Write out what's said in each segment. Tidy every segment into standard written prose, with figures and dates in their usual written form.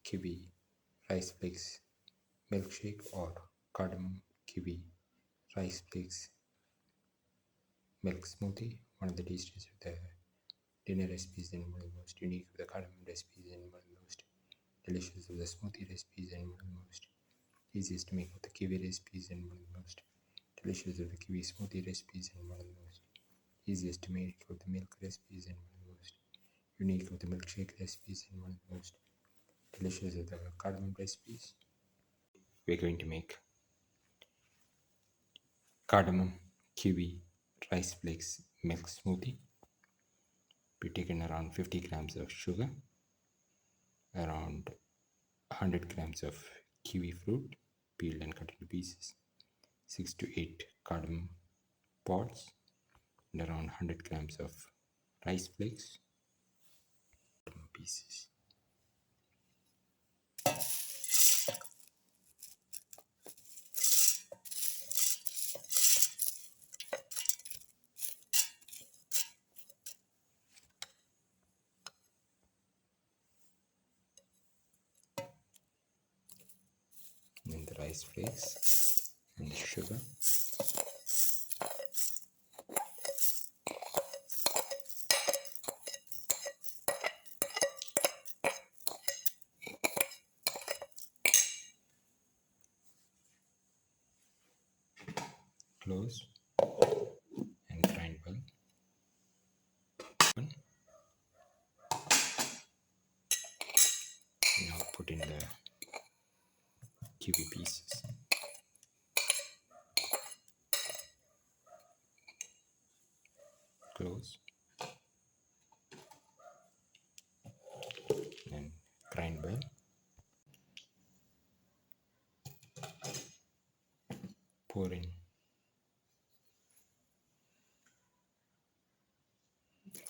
Kiwi Rice Flakes Milkshake or Cardamom Kiwi Rice Flakes Milk Smoothie, one of the tastiest of the dinner recipes and one of the most unique of the cardamom recipes and one of the most delicious of the smoothie recipes and one of the most easiest to make of the Kiwi recipes and one of the most delicious of the Kiwi Smoothie recipes and one of the most easiest to make of the milk recipes and one of the most unique of the milkshake recipes and one of the most delicious of the cardamom recipes. We're going to make cardamom kiwi rice flakes milk smoothie. We've taken around 50 grams of sugar, around 100 grams of kiwi fruit peeled and cut into pieces, 6 to 8 cardamom pods, and around 100 grams of rice flakes pieces. And the rice flakes and the sugar. Close and grind well. Now put in the kiwi pieces. Close and grind well. Pour in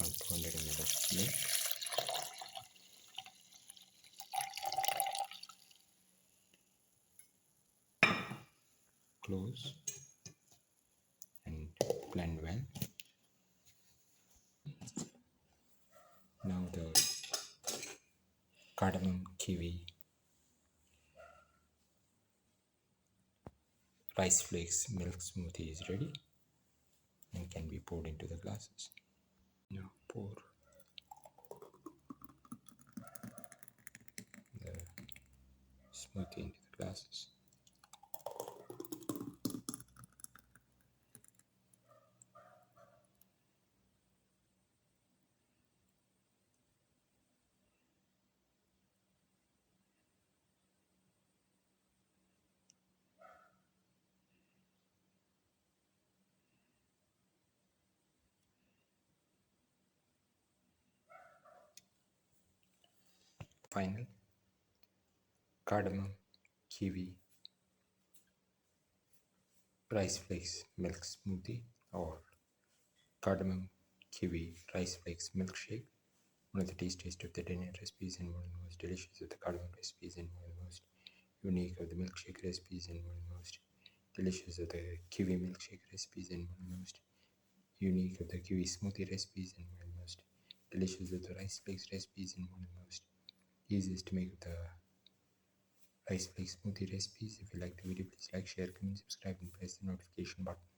around 200 ml of milk. Close and blend well. Now the cardamom kiwi rice flakes milk smoothie is ready and can be poured into the glasses. Now pour the smoothie into the glasses. Final cardamom kiwi rice flakes milk smoothie or cardamom kiwi rice flakes milkshake, one of the tastiest of the dinner recipes and one of the most delicious of the cardamom recipes and one of the most unique of the milkshake recipes and one of the most delicious of the kiwi milkshake recipes and one of the most unique of the kiwi smoothie recipes and one of the most delicious of the rice flakes recipes and one of the most easiest to make of the rice flakes smoothie recipes. If you like the video, please like, share, comment, subscribe and press the notification button.